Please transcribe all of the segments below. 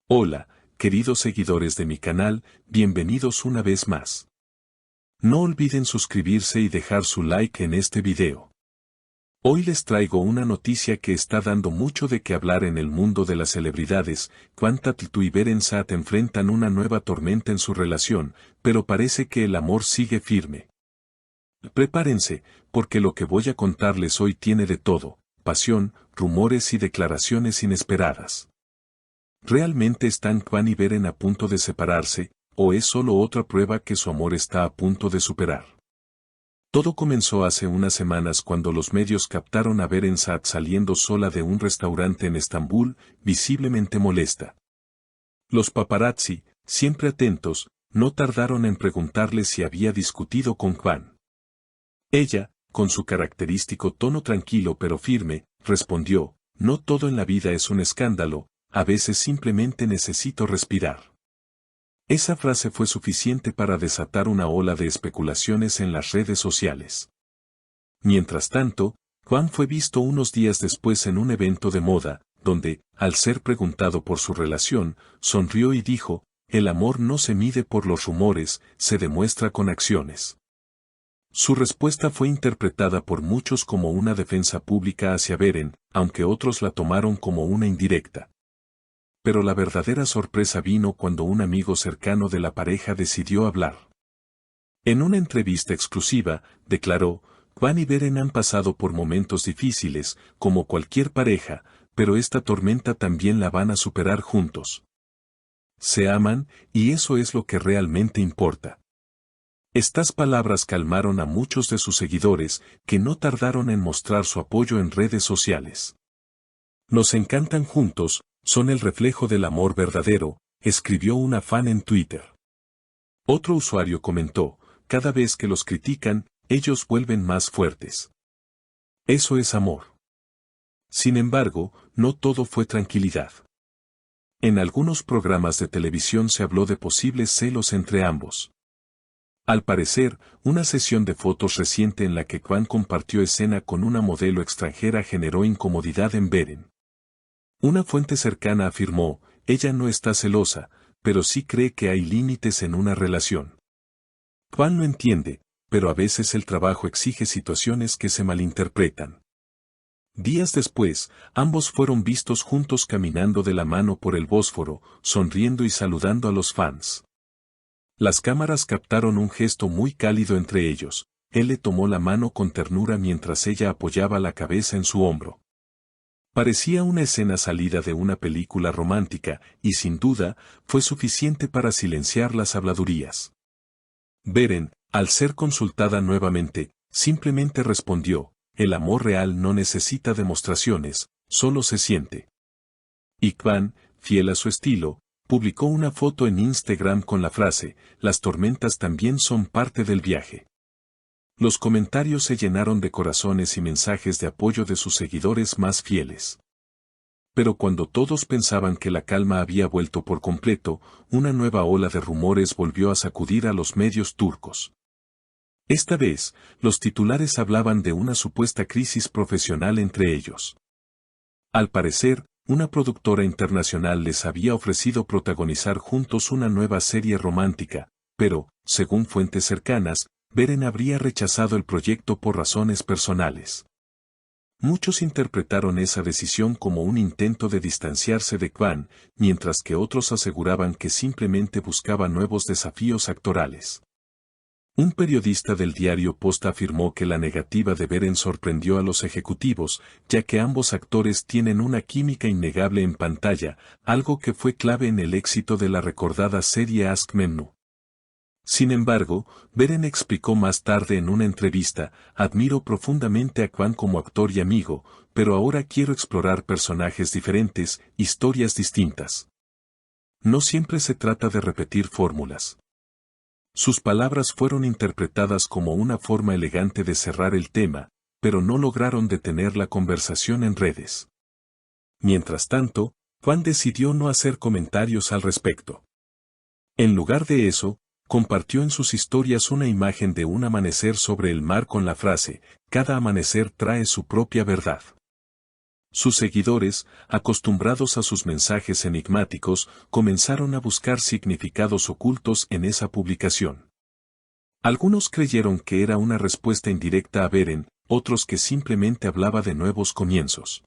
Hola, queridos seguidores de mi canal, bienvenidos una vez más. No olviden suscribirse y dejar su like en este video. Hoy les traigo una noticia que está dando mucho de qué hablar en el mundo de las celebridades. Kwan Tattletoo y Beren Saat enfrentan una nueva tormenta en su relación, pero parece que el amor sigue firme. Prepárense, porque lo que voy a contarles hoy tiene de todo: pasión, rumores y declaraciones inesperadas. ¿Realmente están Kwan y Beren a punto de separarse, o es solo otra prueba que su amor está a punto de superar? Todo comenzó hace unas semanas cuando los medios captaron a Beren Saat saliendo sola de un restaurante en Estambul, visiblemente molesta. Los paparazzi, siempre atentos, no tardaron en preguntarle si había discutido con Kwan. Ella, con su característico tono tranquilo pero firme, respondió: "No todo en la vida es un escándalo, a veces simplemente necesito respirar". Esa frase fue suficiente para desatar una ola de especulaciones en las redes sociales. Mientras tanto, Kwan fue visto unos días después en un evento de moda, donde, al ser preguntado por su relación, sonrió y dijo: "El amor no se mide por los rumores, se demuestra con acciones". Su respuesta fue interpretada por muchos como una defensa pública hacia Beren, aunque otros la tomaron como una indirecta. Pero la verdadera sorpresa vino cuando un amigo cercano de la pareja decidió hablar. En una entrevista exclusiva, declaró: "Kwan y Beren han pasado por momentos difíciles, como cualquier pareja, pero esta tormenta también la van a superar juntos. Se aman, y eso es lo que realmente importa". Estas palabras calmaron a muchos de sus seguidores, que no tardaron en mostrar su apoyo en redes sociales. "Nos encantan juntos, son el reflejo del amor verdadero", escribió una fan en Twitter. Otro usuario comentó: "Cada vez que los critican, ellos vuelven más fuertes. Eso es amor". Sin embargo, no todo fue tranquilidad. En algunos programas de televisión se habló de posibles celos entre ambos. Al parecer, una sesión de fotos reciente en la que Kwan compartió escena con una modelo extranjera generó incomodidad en Beren. Una fuente cercana afirmó: "Ella no está celosa, pero sí cree que hay límites en una relación. Kwan lo entiende, pero a veces el trabajo exige situaciones que se malinterpretan". Días después, ambos fueron vistos juntos caminando de la mano por el Bósforo, sonriendo y saludando a los fans. Las cámaras captaron un gesto muy cálido entre ellos: él le tomó la mano con ternura mientras ella apoyaba la cabeza en su hombro. Parecía una escena salida de una película romántica, y sin duda, fue suficiente para silenciar las habladurías. Beren, al ser consultada nuevamente, simplemente respondió: "El amor real no necesita demostraciones, solo se siente". Y Kwan, fiel a su estilo, publicó una foto en Instagram con la frase: "Las tormentas también son parte del viaje". Los comentarios se llenaron de corazones y mensajes de apoyo de sus seguidores más fieles. Pero cuando todos pensaban que la calma había vuelto por completo, una nueva ola de rumores volvió a sacudir a los medios turcos. Esta vez, los titulares hablaban de una supuesta crisis profesional entre ellos. Al parecer, una productora internacional les había ofrecido protagonizar juntos una nueva serie romántica, pero, según fuentes cercanas, Beren habría rechazado el proyecto por razones personales. Muchos interpretaron esa decisión como un intento de distanciarse de Kwan, mientras que otros aseguraban que simplemente buscaba nuevos desafíos actorales. Un periodista del diario Post afirmó que la negativa de Beren sorprendió a los ejecutivos, ya que ambos actores tienen una química innegable en pantalla, algo que fue clave en el éxito de la recordada serie Ask Memnu. Sin embargo, Beren explicó más tarde en una entrevista: "Admiro profundamente a Kwan como actor y amigo, pero ahora quiero explorar personajes diferentes, historias distintas. No siempre se trata de repetir fórmulas". Sus palabras fueron interpretadas como una forma elegante de cerrar el tema, pero no lograron detener la conversación en redes. Mientras tanto, Kwan decidió no hacer comentarios al respecto. En lugar de eso, compartió en sus historias una imagen de un amanecer sobre el mar con la frase: "Cada amanecer trae su propia verdad". Sus seguidores, acostumbrados a sus mensajes enigmáticos, comenzaron a buscar significados ocultos en esa publicación. Algunos creyeron que era una respuesta indirecta a Beren, otros que simplemente hablaba de nuevos comienzos.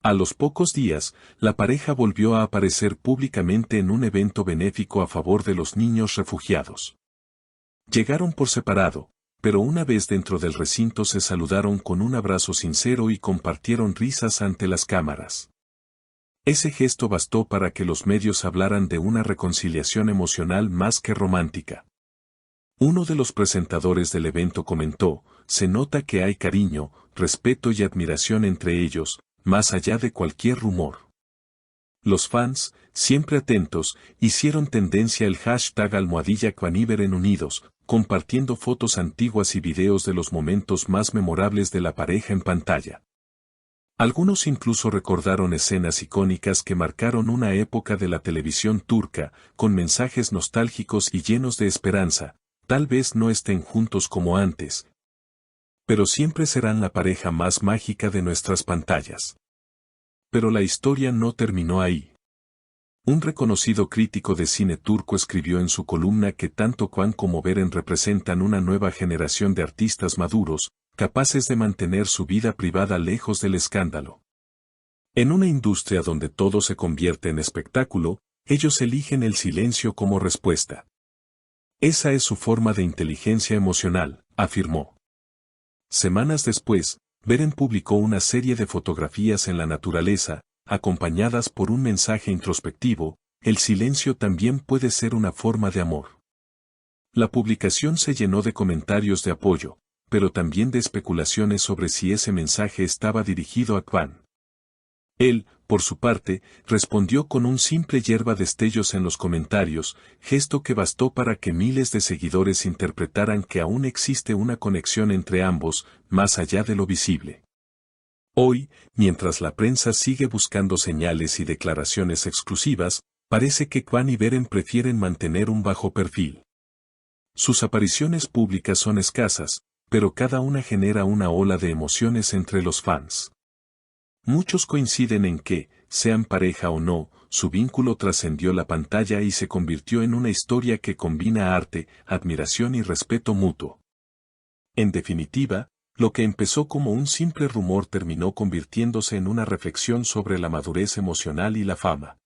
A los pocos días, la pareja volvió a aparecer públicamente en un evento benéfico a favor de los niños refugiados. Llegaron por separado, pero una vez dentro del recinto se saludaron con un abrazo sincero y compartieron risas ante las cámaras. Ese gesto bastó para que los medios hablaran de una reconciliación emocional más que romántica. Uno de los presentadores del evento comentó: "Se nota que hay cariño, respeto y admiración entre ellos, más allá de cualquier rumor". Los fans, siempre atentos, hicieron tendencia el hashtag #QuanIberen unidos, compartiendo fotos antiguas y videos de los momentos más memorables de la pareja en pantalla. Algunos incluso recordaron escenas icónicas que marcaron una época de la televisión turca, con mensajes nostálgicos y llenos de esperanza. Tal vez no estén juntos como antes, pero siempre serán la pareja más mágica de nuestras pantallas. Pero la historia no terminó ahí. Un reconocido crítico de cine turco escribió en su columna que tanto Kwan como Beren representan una nueva generación de artistas maduros, capaces de mantener su vida privada lejos del escándalo. En una industria donde todo se convierte en espectáculo, ellos eligen el silencio como respuesta. Esa es su forma de inteligencia emocional, afirmó. Semanas después, Beren publicó una serie de fotografías en la naturaleza, acompañadas por un mensaje introspectivo: el silencio también puede ser una forma de amor. La publicación se llenó de comentarios de apoyo, pero también de especulaciones sobre si ese mensaje estaba dirigido a Kwan. Él, por su parte, respondió con un simple hierba destellos en los comentarios, gesto que bastó para que miles de seguidores interpretaran que aún existe una conexión entre ambos, más allá de lo visible. Hoy, mientras la prensa sigue buscando señales y declaraciones exclusivas, parece que Kwan y Beren prefieren mantener un bajo perfil. Sus apariciones públicas son escasas, pero cada una genera una ola de emociones entre los fans. Muchos coinciden en que, sean pareja o no, su vínculo trascendió la pantalla y se convirtió en una historia que combina arte, admiración y respeto mutuo. En definitiva, lo que empezó como un simple rumor terminó convirtiéndose en una reflexión sobre la madurez emocional y la fama.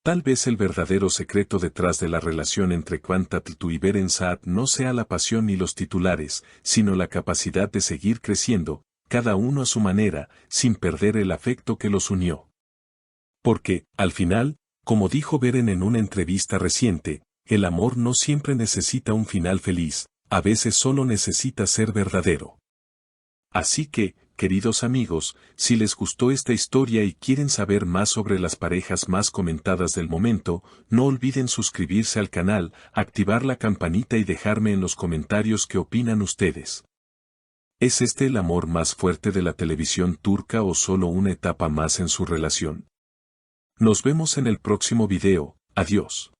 Tal vez el verdadero secreto detrás de la relación entre Kwan Tatltu y Beren Saat no sea la pasión ni los titulares, sino la capacidad de seguir creciendo, cada uno a su manera, sin perder el afecto que los unió. Porque, al final, como dijo Beren en una entrevista reciente, el amor no siempre necesita un final feliz, a veces solo necesita ser verdadero. Así que, queridos amigos, si les gustó esta historia y quieren saber más sobre las parejas más comentadas del momento, no olviden suscribirse al canal, activar la campanita y dejarme en los comentarios qué opinan ustedes. ¿Es este el amor más fuerte de la televisión turca o solo una etapa más en su relación? Nos vemos en el próximo video. Adiós.